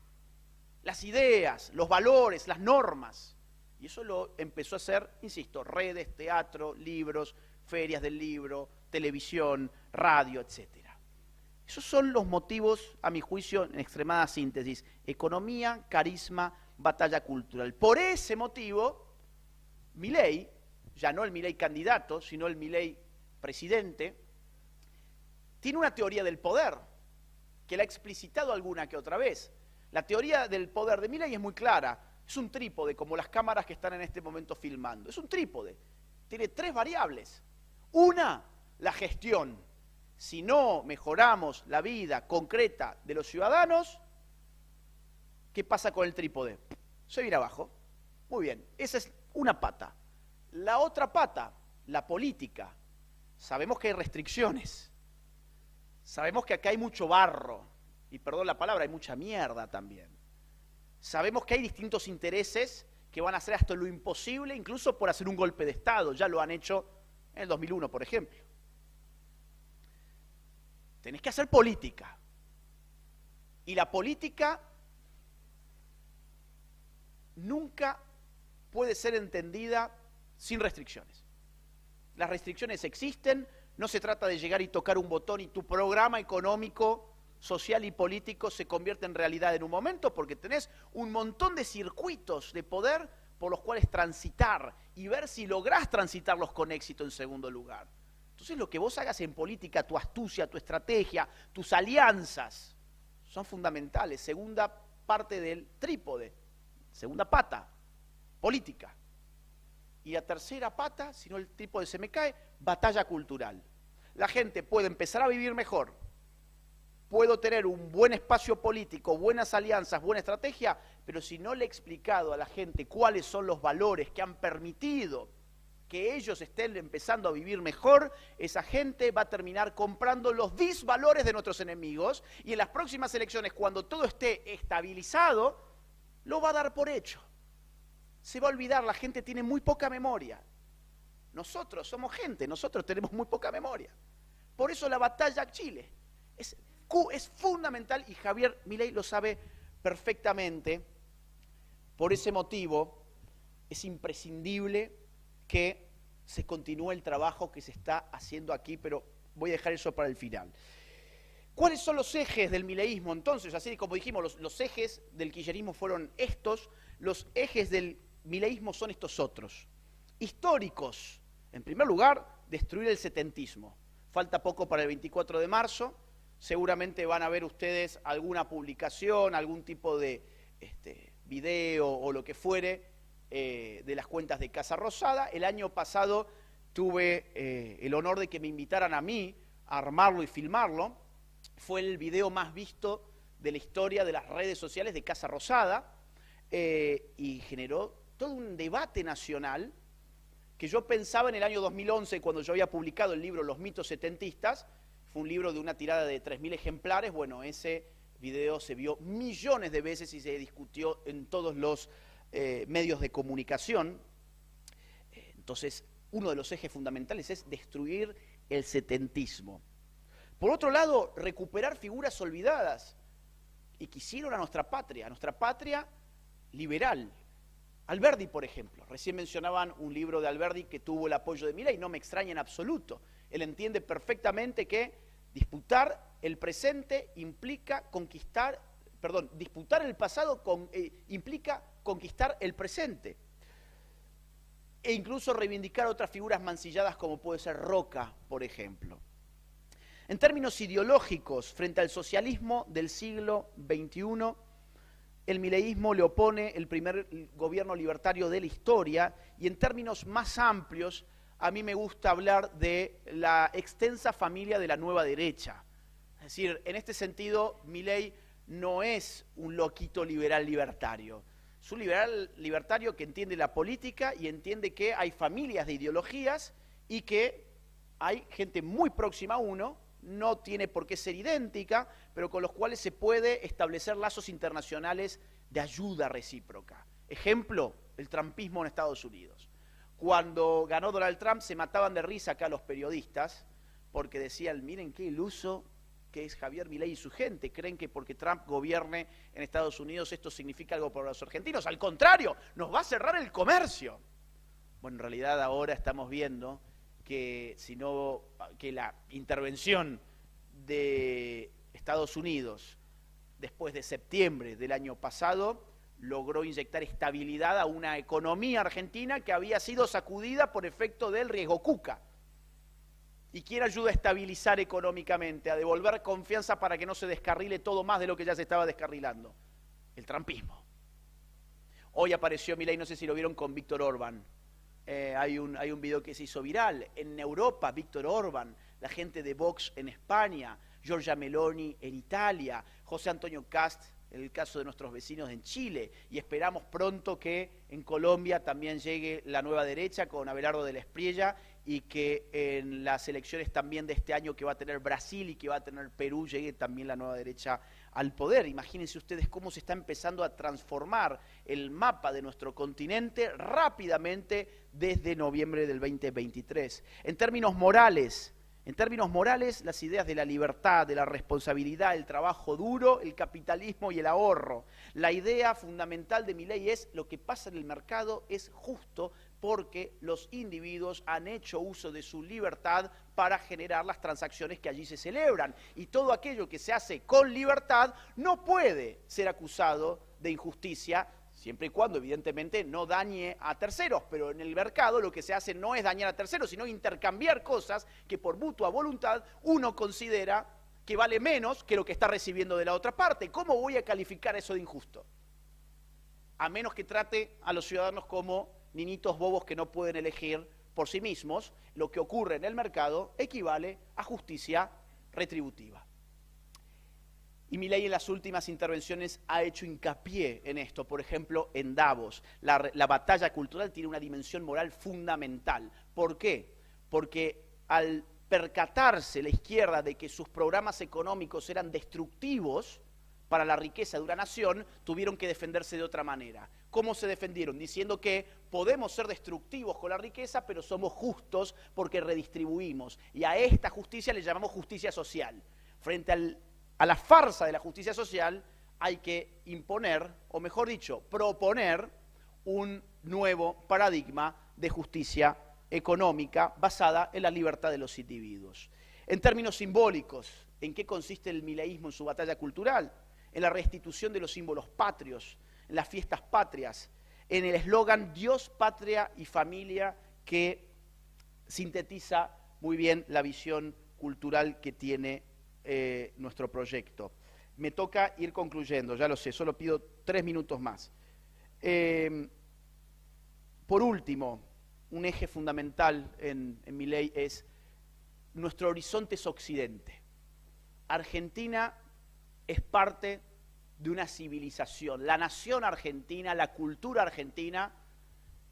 las ideas, los valores, las normas. Y eso lo empezó a hacer, insisto, redes, teatro, libros, ferias del libro, televisión, radio, etc. Esos son los motivos, a mi juicio, en extremada síntesis. Economía, carisma, batalla cultural. Por ese motivo, Milei, ya no el Milei candidato, sino el Milei presidente, tiene una teoría del poder, que la ha explicitado alguna que otra vez. La teoría del poder de Milei es muy clara. Es un trípode, como las cámaras que están en este momento filmando. Es un trípode. Tiene 3 variables. Una, la gestión. Si no mejoramos la vida concreta de los ciudadanos, ¿qué pasa con el trípode? Se viene abajo. Muy bien, esa es una pata. La otra pata, la política. Sabemos que hay restricciones. Sabemos que acá hay mucho barro. Y perdón la palabra, hay mucha mierda también. Sabemos que hay distintos intereses que van a hacer hasta lo imposible, incluso por hacer un golpe de Estado. Ya lo han hecho en el 2001, por ejemplo. Tenés que hacer política. Y la política nunca puede ser entendida sin restricciones. Las restricciones existen, no se trata de llegar y tocar un botón y tu programa económico, social y político se convierte en realidad en un momento, porque tenés un montón de circuitos de poder por los cuales transitar y ver si lográs transitarlos con éxito en segundo lugar. Entonces lo que vos hagas en política, tu astucia, tu estrategia, tus alianzas, son fundamentales. Segunda parte del trípode, segunda pata, política. Y la tercera pata, si no el trípode se me cae, batalla cultural. La gente puede empezar a vivir mejor, puedo tener un buen espacio político, buenas alianzas, buena estrategia, pero si no le he explicado a la gente cuáles son los valores que han permitido que ellos estén empezando a vivir mejor, esa gente va a terminar comprando los disvalores de nuestros enemigos y en las próximas elecciones, cuando todo esté estabilizado, lo va a dar por hecho. Se va a olvidar, la gente tiene muy poca memoria. Nosotros somos gente, nosotros tenemos muy poca memoria. Por eso la batalla a Chile es fundamental y Javier Milei lo sabe perfectamente. Por ese motivo es imprescindible que se continúe el trabajo que se está haciendo aquí, pero voy a dejar eso para el final. ¿Cuáles son los ejes del mileísmo entonces? Así como dijimos, los ejes del kirchnerismo fueron estos, los ejes del mileísmo son estos otros. Históricos, en primer lugar, destruir el setentismo. Falta poco para el 24 de marzo, seguramente van a ver ustedes alguna publicación, algún tipo de video o lo que fuere de las cuentas de Casa Rosada. El año pasado tuve el honor de que me invitaran a mí a armarlo y filmarlo. Fue el video más visto de la historia de las redes sociales de Casa Rosada y generó todo un debate nacional que yo pensaba en el año 2011, cuando yo había publicado el libro Los mitos setentistas. Fue un libro de una tirada de 3.000 ejemplares. Bueno, ese video se vio millones de veces y se discutió en todos los medios de comunicación. Entonces, uno de los ejes fundamentales es destruir el setentismo. Por otro lado, recuperar figuras olvidadas y que hicieron a nuestra patria liberal. Alberdi, por ejemplo. Recién mencionaban un libro de Alberdi que tuvo el apoyo de Milei, no me extraña en absoluto. Él entiende perfectamente que disputar el presente implica disputar el pasado implica conquistar el presente. E incluso reivindicar otras figuras mancilladas como puede ser Roca, por ejemplo. En términos ideológicos, frente al socialismo del siglo XXI, el mileísmo le opone el primer gobierno libertario de la historia, y en términos más amplios, a mí me gusta hablar de la extensa familia de la nueva derecha. Es decir, en este sentido, Milei no es un loquito liberal libertario. Es un liberal libertario que entiende la política y entiende que hay familias de ideologías y que hay gente muy próxima a uno, no tiene por qué ser idéntica, pero con los cuales se puede establecer lazos internacionales de ayuda recíproca. Ejemplo, el trumpismo en Estados Unidos. Cuando ganó Donald Trump se mataban de risa acá los periodistas porque decían, miren qué iluso que es Javier Milei y su gente. Creen que porque Trump gobierne en Estados Unidos esto significa algo para los argentinos. Al contrario, nos va a cerrar el comercio. Bueno, en realidad ahora estamos viendo que la intervención de Estados Unidos después de septiembre del año pasado logró inyectar estabilidad a una economía argentina que había sido sacudida por efecto del riesgo Cuca. ¿Y quién ayuda a estabilizar económicamente, a devolver confianza para que no se descarrile todo más de lo que ya se estaba descarrilando? El trumpismo. Hoy apareció Milei, no sé si lo vieron, con Víctor Orbán. Hay un video que se hizo viral. En Europa, Víctor Orbán, la gente de Vox en España, Giorgia Meloni en Italia, José Antonio Cast, en el caso de nuestros vecinos en Chile, y esperamos pronto que en Colombia también llegue la nueva derecha con Abelardo de la Espriella, y que en las elecciones también de este año que va a tener Brasil y que va a tener Perú llegue también la nueva derecha al poder. Imagínense ustedes cómo se está empezando a transformar el mapa de nuestro continente rápidamente desde noviembre del 2023. En términos morales, las ideas de la libertad, de la responsabilidad, el trabajo duro, el capitalismo y el ahorro. La idea fundamental de Milei es lo que pasa en el mercado es justo porque los individuos han hecho uso de su libertad para generar las transacciones que allí se celebran. Y todo aquello que se hace con libertad no puede ser acusado de injusticia, siempre y cuando, evidentemente, no dañe a terceros. Pero en el mercado lo que se hace no es dañar a terceros, sino intercambiar cosas que por mutua voluntad uno considera que vale menos que lo que está recibiendo de la otra parte. ¿Cómo voy a calificar eso de injusto? A menos que trate a los ciudadanos como niñitos bobos que no pueden elegir por sí mismos, lo que ocurre en el mercado equivale a justicia retributiva. Y Milei en las últimas intervenciones ha hecho hincapié en esto, por ejemplo, en Davos. La batalla cultural tiene una dimensión moral fundamental. ¿Por qué? Porque al percatarse la izquierda de que sus programas económicos eran destructivos para la riqueza de una nación, tuvieron que defenderse de otra manera. ¿Cómo se defendieron? Diciendo que podemos ser destructivos con la riqueza, pero somos justos porque redistribuimos. Y a esta justicia le llamamos justicia social. Frente a la farsa de la justicia social, hay que imponer, o mejor dicho, proponer un nuevo paradigma de justicia económica basada en la libertad de los individuos. En términos simbólicos, ¿en qué consiste el mileísmo en su batalla cultural? En la restitución de los símbolos patrios, en las fiestas patrias, en el eslogan Dios, patria y familia, que sintetiza muy bien la visión cultural que tiene nuestro proyecto. Me toca ir concluyendo, ya lo sé, solo pido 3 minutos más. Por último, un eje fundamental en Milei es nuestro horizonte es Occidente. Argentina es parte de una civilización. La nación argentina, la cultura argentina,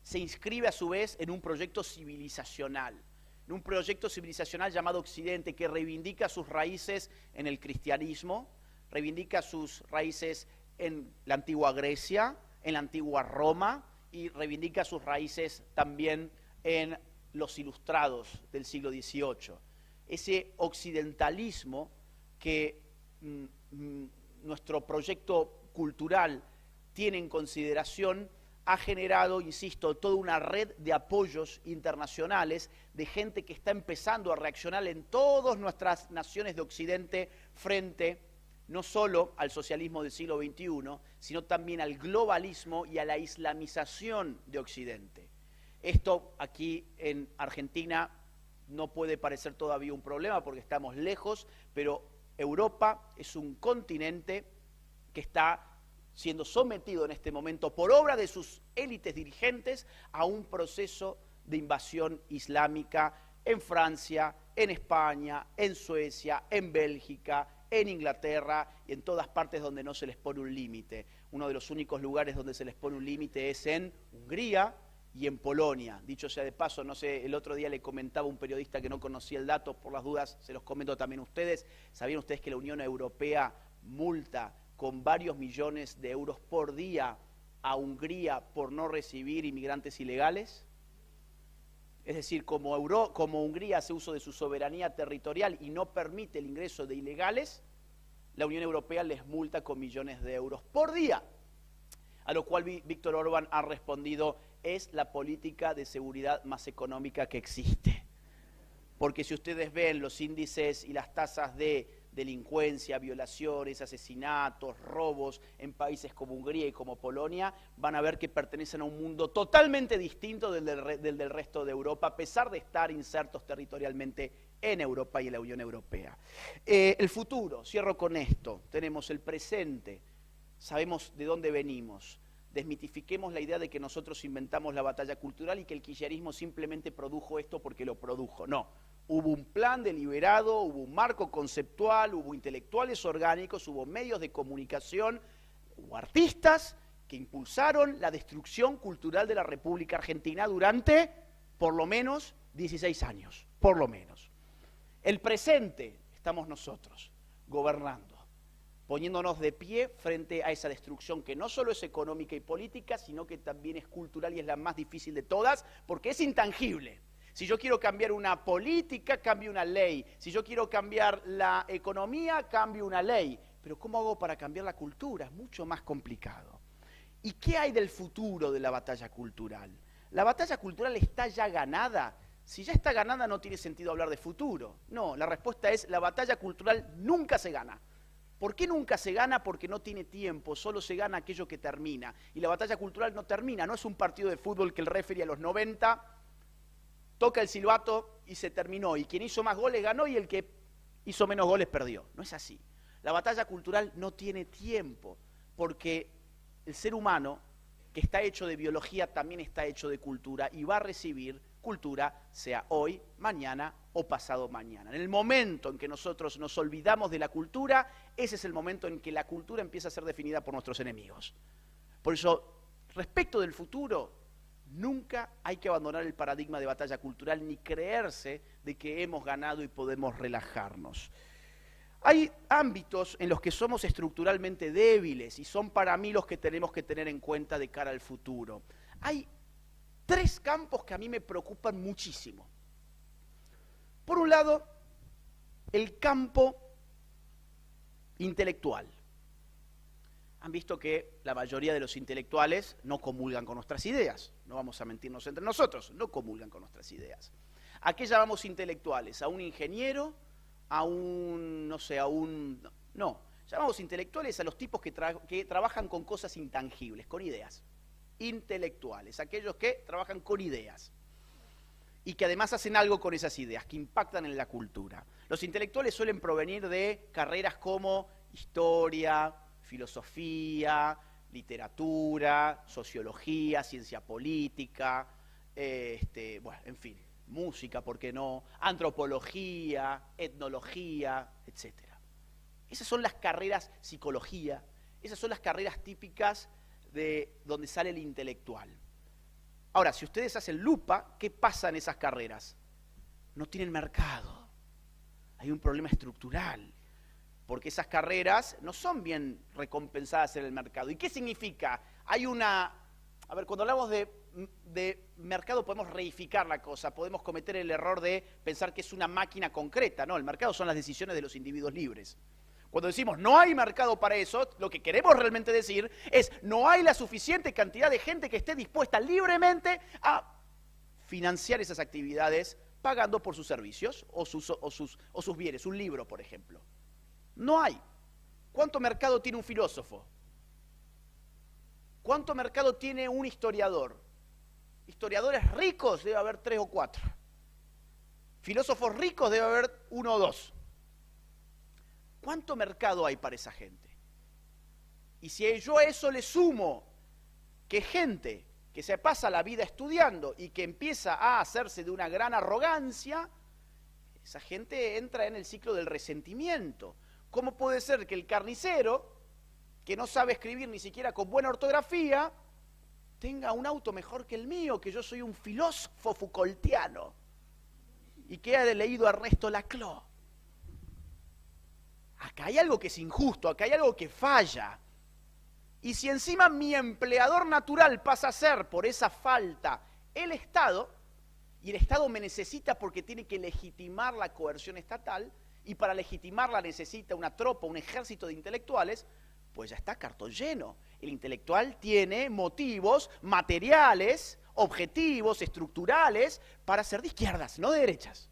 se inscribe a su vez en un proyecto civilizacional. En un proyecto civilizacional llamado Occidente, que reivindica sus raíces en el cristianismo, reivindica sus raíces en la antigua Grecia, en la antigua Roma, y reivindica sus raíces también en los ilustrados del siglo XVIII. ese occidentalismo que nuestro proyecto cultural tiene en consideración, ha generado, insisto, toda una red de apoyos internacionales de gente que está empezando a reaccionar en todas nuestras naciones de Occidente frente no solo al socialismo del siglo XXI, sino también al globalismo y a la islamización de Occidente. Esto aquí en Argentina no puede parecer todavía un problema porque estamos lejos, pero Europa es un continente que está siendo sometido en este momento por obra de sus élites dirigentes a un proceso de invasión islámica en Francia, en España, en Suecia, en Bélgica, en Inglaterra y en todas partes donde no se les pone un límite. Uno de los únicos lugares donde se les pone un límite es en Hungría y en Polonia. Dicho sea de paso, no sé, el otro día le comentaba a un periodista que no conocía el dato, por las dudas se los comento también a ustedes. ¿Sabían ustedes que la Unión Europea multa con varios millones de euros por día a Hungría por no recibir inmigrantes ilegales? Es decir, como Hungría hace uso de su soberanía territorial y no permite el ingreso de ilegales, la Unión Europea les multa con millones de euros por día. A lo cual Víctor Orbán ha respondido, es la política de seguridad más económica que existe. Porque si ustedes ven los índices y las tasas de delincuencia, violaciones, asesinatos, robos en países como Hungría y como Polonia, van a ver que pertenecen a un mundo totalmente distinto del resto de Europa, a pesar de estar insertos territorialmente en Europa y en la Unión Europea. El futuro, cierro con esto, tenemos el presente, sabemos de dónde venimos. Desmitifiquemos la idea de que nosotros inventamos la batalla cultural y que el kirchnerismo simplemente produjo esto porque lo produjo. No, hubo un plan deliberado, hubo un marco conceptual, hubo intelectuales orgánicos, hubo medios de comunicación, hubo artistas que impulsaron la destrucción cultural de la República Argentina durante por lo menos 16 años, por lo menos. El presente estamos nosotros, gobernando, poniéndonos de pie frente a esa destrucción que no solo es económica y política, sino que también es cultural y es la más difícil de todas, porque es intangible. Si yo quiero cambiar una política, cambio una ley. Si yo quiero cambiar la economía, cambio una ley. Pero ¿cómo hago para cambiar la cultura? Es mucho más complicado. ¿Y qué hay del futuro de la batalla cultural? ¿La batalla cultural está ya ganada? Si ya está ganada, no tiene sentido hablar de futuro. No, la respuesta es, la batalla cultural nunca se gana. ¿Por qué nunca se gana? Porque no tiene tiempo, solo se gana aquello que termina. Y la batalla cultural no termina, no es un partido de fútbol que el referee a los 90 toca el silbato y se terminó. Y quien hizo más goles ganó y el que hizo menos goles perdió. No es así. La batalla cultural no tiene tiempo, porque el ser humano, que está hecho de biología, también está hecho de cultura y va a recibir cultura, sea hoy, mañana o pasado mañana. En el momento en que nosotros nos olvidamos de la cultura, ese es el momento en que la cultura empieza a ser definida por nuestros enemigos. Por eso, respecto del futuro, nunca hay que abandonar el paradigma de batalla cultural ni creerse de que hemos ganado y podemos relajarnos. Hay ámbitos en los que somos estructuralmente débiles y son para mí los que tenemos que tener en cuenta de cara al futuro. Hay 3 campos que a mí me preocupan muchísimo. Por un lado, el campo intelectual. Han visto que la mayoría de los intelectuales no comulgan con nuestras ideas. No vamos a mentirnos entre nosotros, no comulgan con nuestras ideas. ¿A qué llamamos intelectuales? ¿A un ingeniero? ¿A un, no sé, a un... No, llamamos intelectuales a los tipos que trabajan con cosas intangibles, con ideas. Intelectuales, aquellos que trabajan con ideas y que además hacen algo con esas ideas, que impactan en la cultura. Los intelectuales suelen provenir de carreras como historia, filosofía, literatura, sociología, ciencia política, bueno, en fin, música, ¿por qué no? Antropología, etnología, etc. Esas son las carreras, psicología, esas son las carreras típicas de donde sale el intelectual. Ahora, si ustedes hacen lupa, ¿qué pasa en esas carreras? No tienen mercado. Hay un problema estructural, porque esas carreras no son bien recompensadas en el mercado. ¿Y qué significa? Hay una... A ver, cuando hablamos de de mercado podemos reificar la cosa, podemos cometer el error de pensar que es una máquina concreta. No, el mercado son las decisiones de los individuos libres. Cuando decimos no hay mercado para eso, lo que queremos realmente decir es no hay la suficiente cantidad de gente que esté dispuesta libremente a financiar esas actividades pagando por sus servicios o sus bienes, un libro, por ejemplo. No hay. ¿Cuánto mercado tiene un filósofo? ¿Cuánto mercado tiene un historiador? Historiadores ricos debe haber 3 o 4. Filósofos ricos debe haber 1 o 2. ¿Cuánto mercado hay para esa gente? Y si yo a eso le sumo que gente que se pasa la vida estudiando y que empieza a hacerse de una gran arrogancia, esa gente entra en el ciclo del resentimiento. ¿Cómo puede ser que el carnicero, que no sabe escribir ni siquiera con buena ortografía, tenga un auto mejor que el mío, que yo soy un filósofo Foucaultiano y que haya leído a Ernesto Laclau? Acá hay algo que es injusto, acá hay algo que falla. Y si encima mi empleador natural pasa a ser, por esa falta, el Estado, y el Estado me necesita porque tiene que legitimar la coerción estatal, y para legitimarla necesita una tropa, un ejército de intelectuales, pues ya está cartón lleno. El intelectual tiene motivos materiales, objetivos, estructurales, para ser de izquierdas, no de derechas.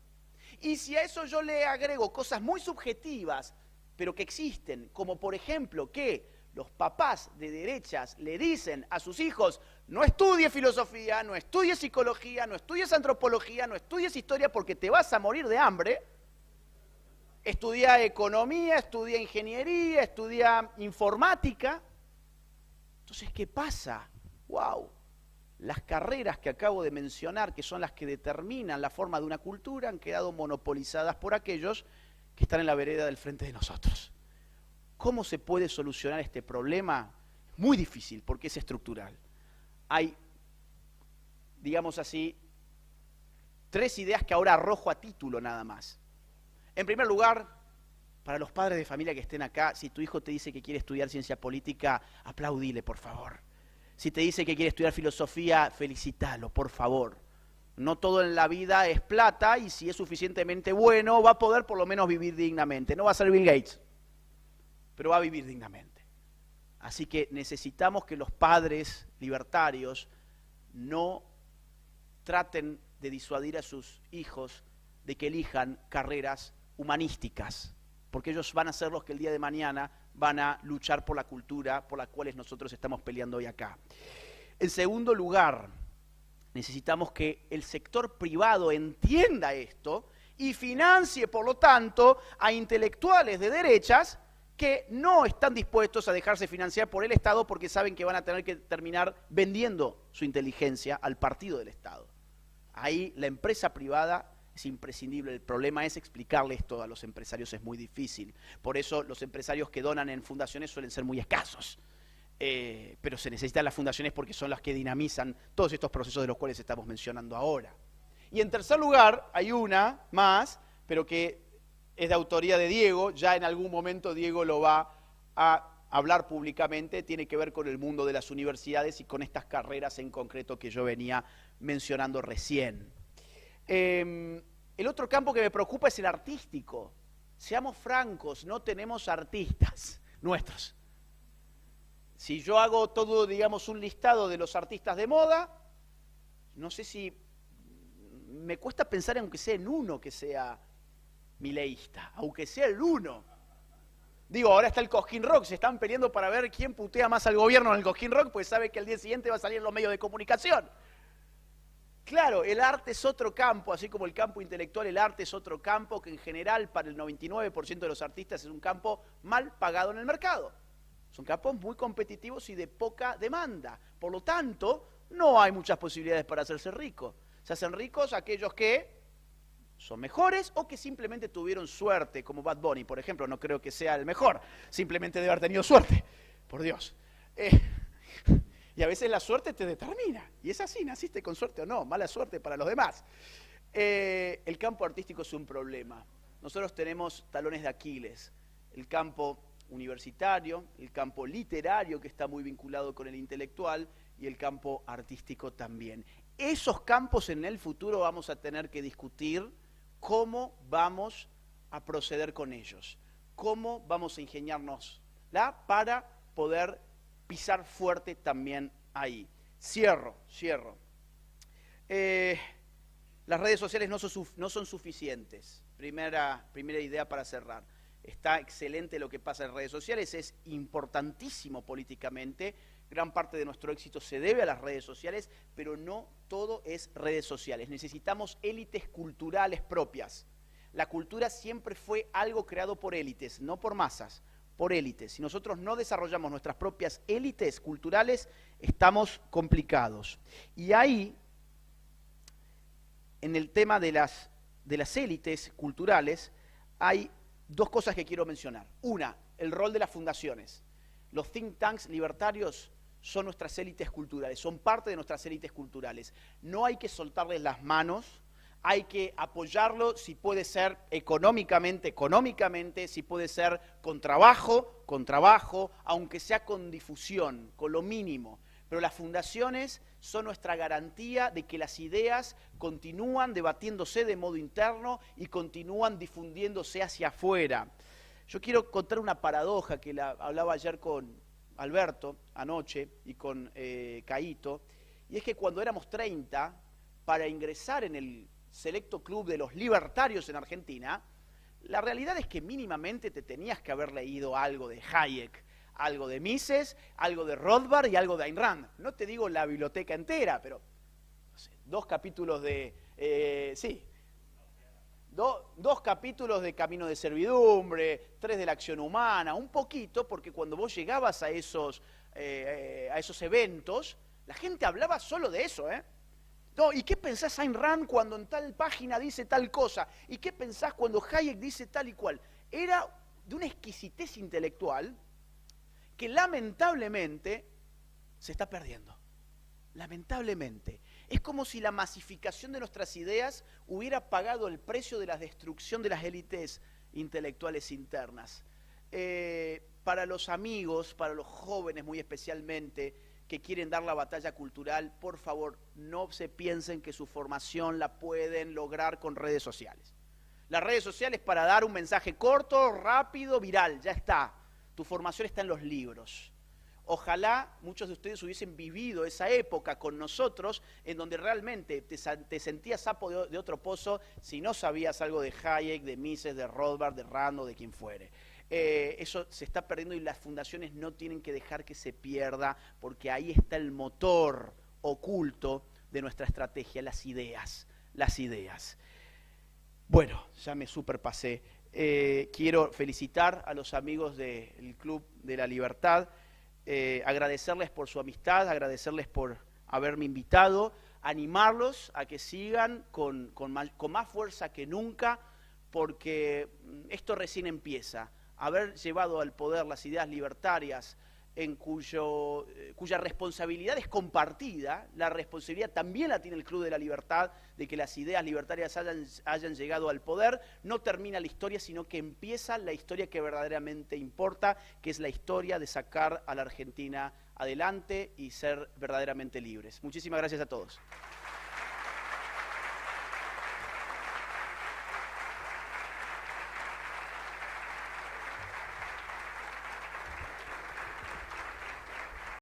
Y si a eso yo le agrego cosas muy subjetivas, pero que existen, como por ejemplo que los papás de derechas le dicen a sus hijos, no estudies filosofía, no estudies psicología, no estudies antropología, no estudies historia porque te vas a morir de hambre, estudia economía, estudia ingeniería, estudia informática. Entonces, ¿qué pasa? ¡Wow! Las carreras que acabo de mencionar, que son las que determinan la forma de una cultura, han quedado monopolizadas por aquellos que están en la vereda del frente de nosotros. ¿Cómo se puede solucionar este problema? Muy difícil, porque es estructural. Hay, digamos así, 3 ideas que ahora arrojo a título nada más. En primer lugar, para los padres de familia que estén acá, si tu hijo te dice que quiere estudiar ciencia política, aplaudile, por favor. Si te dice que quiere estudiar filosofía, felicítalo, por favor. No todo en la vida es plata y si es suficientemente bueno va a poder por lo menos vivir dignamente. No va a ser Bill Gates, pero va a vivir dignamente. Así que necesitamos que los padres libertarios no traten de disuadir a sus hijos de que elijan carreras humanísticas, porque ellos van a ser los que el día de mañana van a luchar por la cultura por la cual nosotros estamos peleando hoy acá. En segundo lugar, necesitamos que el sector privado entienda esto y financie, por lo tanto, a intelectuales de derechas que no están dispuestos a dejarse financiar por el Estado porque saben que van a tener que terminar vendiendo su inteligencia al partido del Estado. Ahí la empresa privada es imprescindible. El problema es explicarle esto a los empresarios, es muy difícil. Por eso los empresarios que donan en fundaciones suelen ser muy escasos. Pero se necesitan las fundaciones porque son las que dinamizan todos estos procesos de los cuales estamos mencionando ahora. Y en tercer lugar, hay una más, pero que es de autoría de Diego, ya en algún momento Diego lo va a hablar públicamente, tiene que ver con el mundo de las universidades y con estas carreras en concreto que yo venía mencionando recién. El otro campo que me preocupa es el artístico. Seamos francos, no tenemos artistas nuestros. Si yo hago todo, digamos, un listado de los artistas de moda, no sé si me cuesta pensar, aunque sea en uno que sea mileísta, aunque sea el uno. Digo, ahora está el Cosquín Rock, se están peleando para ver quién putea más al gobierno en el Cosquín Rock, pues sabe que al día siguiente va a salir en los medios de comunicación. Claro, el arte es otro campo, así como el campo intelectual, el arte es otro campo que en general para el 99% de los artistas es un campo mal pagado en el mercado. Son campos muy competitivos y de poca demanda. Por lo tanto, no hay muchas posibilidades para hacerse rico. Se hacen ricos aquellos que son mejores o que simplemente tuvieron suerte, como Bad Bunny, por ejemplo. No creo que sea el mejor, simplemente debe haber tenido suerte, por Dios. Y a veces la suerte te determina. Y es así, naciste con suerte o no, mala suerte para los demás. El campo artístico es un problema. Nosotros tenemos talones de Aquiles. El campo universitario, el campo literario que está muy vinculado con el intelectual y el campo artístico también. Esos campos en el futuro vamos a tener que discutir cómo vamos a proceder con ellos, cómo vamos a ingeniárnosla para poder pisar fuerte también ahí. Cierro. Las redes sociales no son suficientes. Primera idea para cerrar. Está excelente lo que pasa en redes sociales, es importantísimo políticamente. Gran parte de nuestro éxito se debe a las redes sociales, pero no todo es redes sociales. Necesitamos élites culturales propias. La cultura siempre fue algo creado por élites, no por masas, por élites. Si nosotros no desarrollamos nuestras propias élites culturales, estamos complicados. Y ahí, en el tema de las élites culturales, hay dos cosas que quiero mencionar. Una, el rol de las fundaciones. Los think tanks libertarios son nuestras élites culturales, son parte de nuestras élites culturales. No hay que soltarles las manos, hay que apoyarlo si puede ser económicamente, si puede ser con trabajo, aunque sea con difusión, con lo mínimo. Pero las fundaciones son nuestra garantía de que las ideas continúan debatiéndose de modo interno y continúan difundiéndose hacia afuera. Yo quiero contar una paradoja que hablaba ayer con Alberto anoche y con Caíto, y es que cuando éramos 30, para ingresar en el selecto club de los libertarios en Argentina, la realidad es que mínimamente te tenías que haber leído algo de Hayek, algo de Mises, algo de Rothbard y algo de Ayn Rand. No te digo la biblioteca entera, pero no sé, 2 capítulos de... Dos capítulos de Camino de Servidumbre, 3 de la Acción Humana, un poquito, porque cuando vos llegabas a esos eventos, la gente hablaba solo de eso, ¿eh? No, ¿y qué pensás Ayn Rand cuando en tal página dice tal cosa? ¿Y qué pensás cuando Hayek dice tal y cual? Era de una exquisitez intelectual que lamentablemente se está perdiendo. Lamentablemente. Es como si la masificación de nuestras ideas hubiera pagado el precio de la destrucción de las élites intelectuales internas. Para los amigos, para los jóvenes muy especialmente, que quieren dar la batalla cultural, por favor, no se piensen que su formación la pueden lograr con redes sociales. Las redes sociales para dar un mensaje corto, rápido, viral, ya está. Tu formación está en los libros. Ojalá muchos de ustedes hubiesen vivido esa época con nosotros, en donde realmente te sentías sapo de otro pozo si no sabías algo de Hayek, de Mises, de Rothbard, de Rand o de quien fuere. Eso se está perdiendo y las fundaciones no tienen que dejar que se pierda, porque ahí está el motor oculto de nuestra estrategia, las ideas. Bueno, ya me superpasé. Quiero felicitar a los amigos del Club de la Libertad, agradecerles por su amistad, agradecerles por haberme invitado, animarlos a que sigan con más fuerza que nunca, porque esto recién empieza. Haber llevado al poder las ideas libertarias cuya responsabilidad es compartida, la responsabilidad también la tiene el Club de la Libertad de que las ideas libertarias hayan llegado al poder, no termina la historia, sino que empieza la historia que verdaderamente importa, que es la historia de sacar a la Argentina adelante y ser verdaderamente libres. Muchísimas gracias a todos.